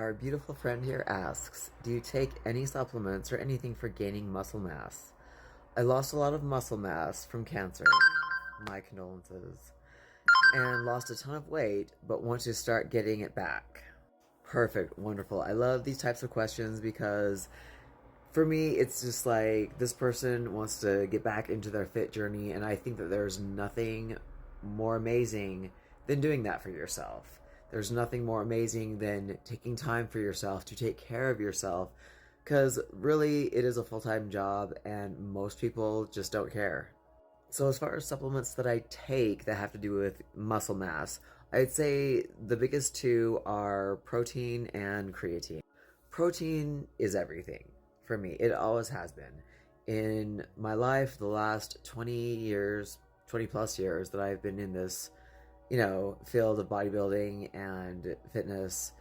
Our beautiful friend here asks, do you take any supplements or anything for gaining muscle mass? I lost a lot of muscle mass from cancer. My condolences. And lost a ton of weight, but want to start getting it back. Perfect, wonderful. I love these types of questions because for me, it's just like this person wants to get back into their fit journey, and I think that there's nothing more amazing than doing that for yourself. There's nothing more amazing than taking time for yourself to take care of yourself because really it is a full time job, and most people just don't care. So, as far as supplements that I take that have to do with muscle mass, I'd say the biggest two are protein and creatine. Protein is everything for me. It always has been. In my life, the last 20 years, 20 plus years that I've been in this, field of bodybuilding and fitness,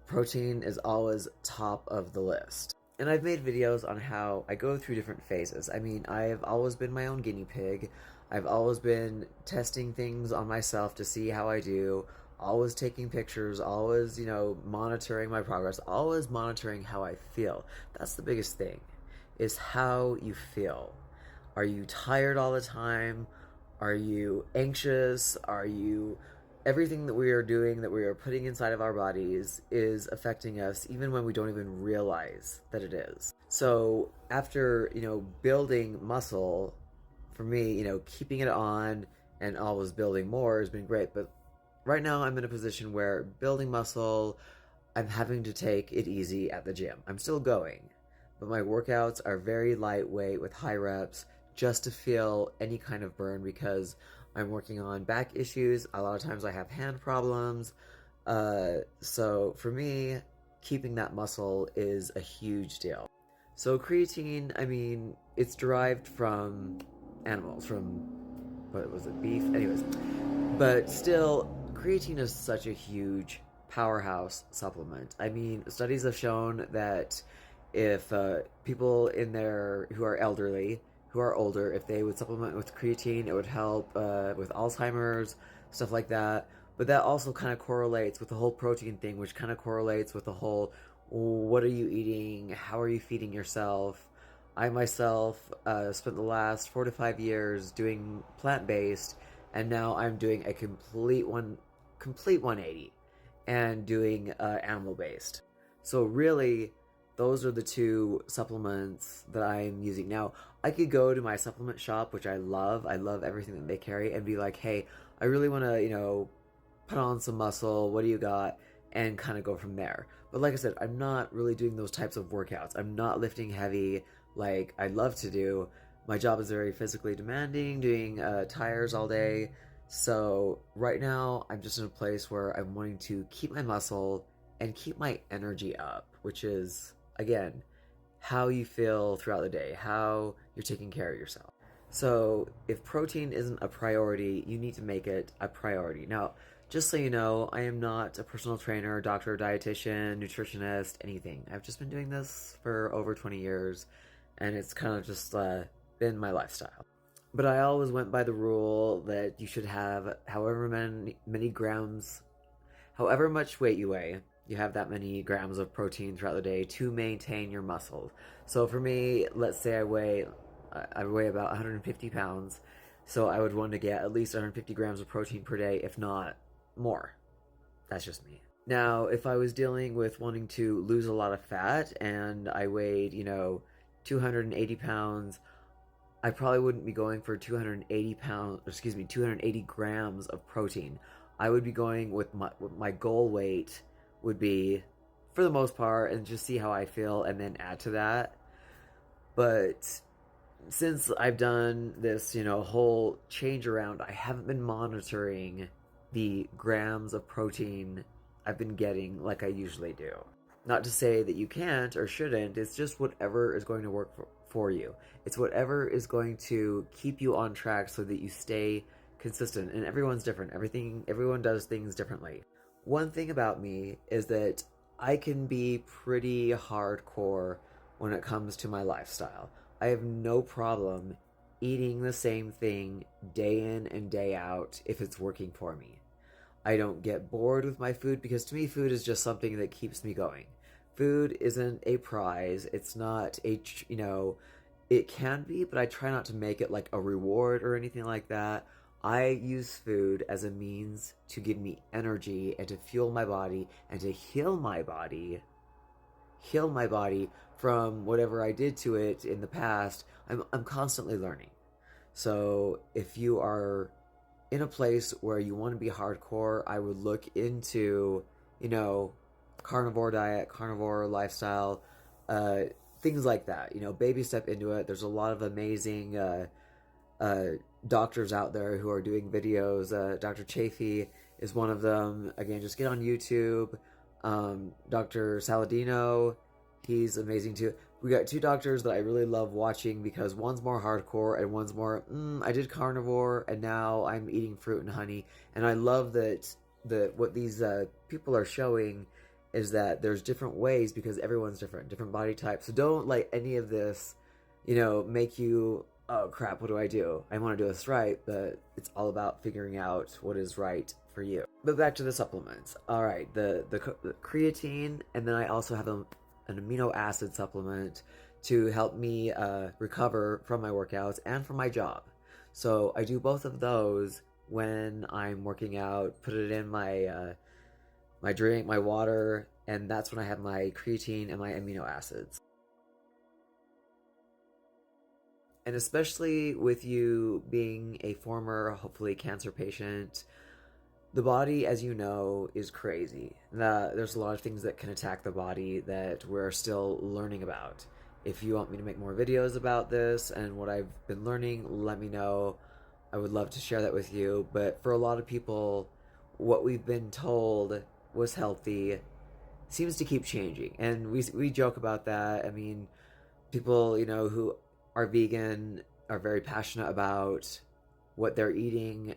protein is always top of the list. And I've made videos on how I go through different phases. I mean, I've always been my own guinea pig. I've always been testing things on myself to see how I do, always taking pictures, always, monitoring my progress, always monitoring how I feel. That's the biggest thing, is how you feel. Are you tired all the time? Are you anxious? Are you everything that we are doing, that we are putting inside of our bodies, is affecting us even when we don't even realize that it is. So after, building muscle, for me, keeping it on and always building more has been great. But right now I'm in a position where building muscle, I'm having to take it easy at the gym. I'm still going, but my workouts are very lightweight with high reps just to feel any kind of burn because I'm working on back issues. A lot of times I have hand problems. So for me, keeping that muscle is a huge deal. So creatine, I mean, it's derived from animals, from, what was it, beef? Anyways, but still, creatine is such a huge powerhouse supplement. I mean, studies have shown that if people in there who are elderly, who are older, if they would supplement with creatine, it would help with Alzheimer's, stuff like that. But that also kind of correlates with the whole protein thing, which kind of correlates with the whole what are you eating? How are you feeding yourself? I myself spent the last 4 to 5 years doing plant-based, and now I'm doing a complete 180 and doing animal-based. So really, those are the two supplements that I'm using. Now, I could go to my supplement shop, which I love. I love everything that they carry, and be like, hey, I really want to, put on some muscle. What do you got? And kind of go from there. But like I said, I'm not really doing those types of workouts. I'm not lifting heavy like I'd love to do. My job is very physically demanding, doing tires all day. So right now, I'm just in a place where I'm wanting to keep my muscle and keep my energy up, which is, again, how you feel throughout the day, how you're taking care of yourself. So if protein isn't a priority, you need to make it a priority. Now, just so you know, I am not a personal trainer, doctor, dietitian, nutritionist, anything. I've just been doing this for over 20 years, and it's kind of just been my lifestyle. But I always went by the rule that you should have however many grams, however much weight you weigh, you have that many grams of protein throughout the day to maintain your muscle. So for me, let's say I weigh about 150 pounds, so I would want to get at least 150 grams of protein per day, if not more. That's just me. Now, if I was dealing with wanting to lose a lot of fat and I weighed, 280 pounds, I probably wouldn't be going for 280 grams of protein. I would be going with my goal weight would be, for the most part, and just see how I feel and then add to that. But since I've done this, whole change around, I haven't been monitoring the grams of protein I've been getting like I usually do. Not to say that you can't or shouldn't, it's just whatever is going to work for you. It's whatever is going to keep you on track so that you stay consistent. And everyone's different. Everyone does things differently. One thing about me is that I can be pretty hardcore when it comes to my lifestyle. I have no problem eating the same thing day in and day out if it's working for me. I don't get bored with my food, because to me, food is just something that keeps me going. Food isn't a prize. It's not a, it can be, but I try not to make it like a reward or anything like that. I use food as a means to give me energy and to fuel my body and to heal my body from whatever I did to it in the past. I'm constantly learning. So if you are in a place where you want to be hardcore, I would look into, you know, carnivore diet, carnivore lifestyle, uh, things like that. Baby step into it. There's a lot of amazing uh, doctors out there who are doing videos. Dr. Chafee is one of them. Again, just get on YouTube. Dr. Saladino, he's amazing too. We got two doctors that I really love watching, because one's more hardcore and one's more, I did carnivore and now I'm eating fruit and honey. And I love that what these people are showing is that there's different ways, because everyone's different body types. So don't let any of this, make you, oh crap, what do? I want to do this right, but it's all about figuring out what is right for you. But back to the supplements. All right, the creatine, and then I also have an amino acid supplement to help me recover from my workouts and from my job. So I do both of those when I'm working out. Put it in my my drink, my water, and that's when I have my creatine and my amino acids. And especially with you being a former, hopefully, cancer patient, the body, as you know, is crazy. There's a lot of things that can attack the body that we're still learning about. If you want me to make more videos about this and what I've been learning, let me know. I would love to share that with you. But for a lot of people, what we've been told was healthy seems to keep changing. And we joke about that. I mean, people, who are vegan are very passionate about what they're eating,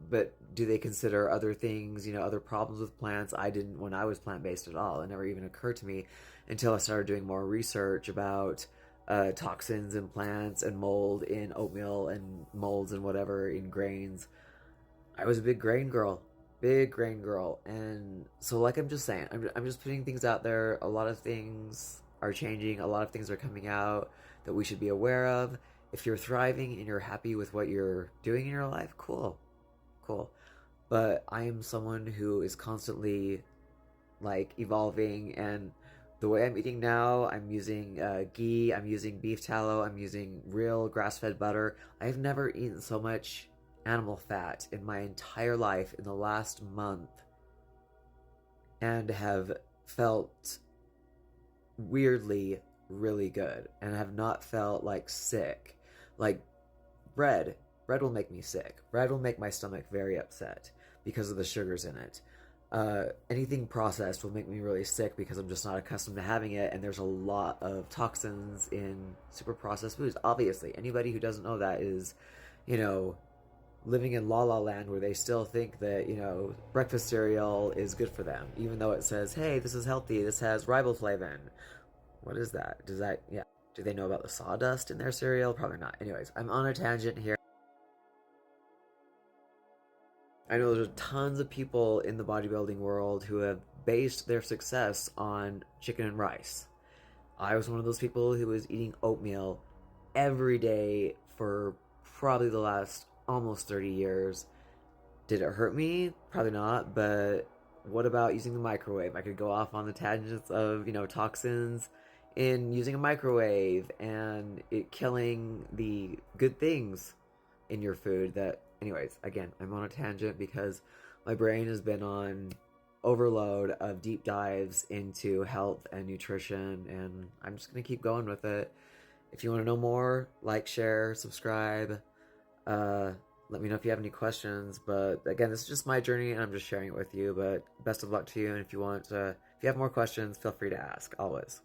but do they consider other things, other problems with plants? I didn't when I was plant-based at all. It never even occurred to me until I started doing more research about toxins in plants and mold in oatmeal and molds and whatever in grains. I was a big grain girl, and so, like, I'm just saying, I'm just putting things out there. A lot of things are changing, a lot of things are coming out that we should be aware of. If you're thriving and you're happy with what you're doing in your life, cool. But I am someone who is constantly, like, evolving, and the way I'm eating now, I'm using ghee, I'm using beef tallow, I'm using real grass-fed butter. I've never eaten so much animal fat in my entire life in the last month, and have felt weirdly really good, and have not felt like sick. Like, bread will make me sick. Bread will make my stomach very upset because of the sugars in it. Anything processed will make me really sick because I'm just not accustomed to having it, and there's a lot of toxins in super processed foods. Obviously, anybody who doesn't know that is, living in la la land, where they still think that, breakfast cereal is good for them, even though it says, hey, this is healthy, this has riboflavin. What is that? Yeah. Do they know about the sawdust in their cereal? Probably not. Anyways, I'm on a tangent here. I know there's tons of people in the bodybuilding world who have based their success on chicken and rice. I was one of those people who was eating oatmeal every day for probably the last almost 30 years. Did it hurt me? Probably not, but what about using the microwave? I could go off on the tangents of, toxins in using a microwave and it killing the good things in your food. That, anyways, again, I'm on a tangent because my brain has been on overload of deep dives into health and nutrition, and I'm just gonna keep going with it. If you want to know more, like, share, subscribe. Let me know if you have any questions. But again, this is just my journey, and I'm just sharing it with you. But best of luck to you. And if you have more questions, feel free to ask. Always.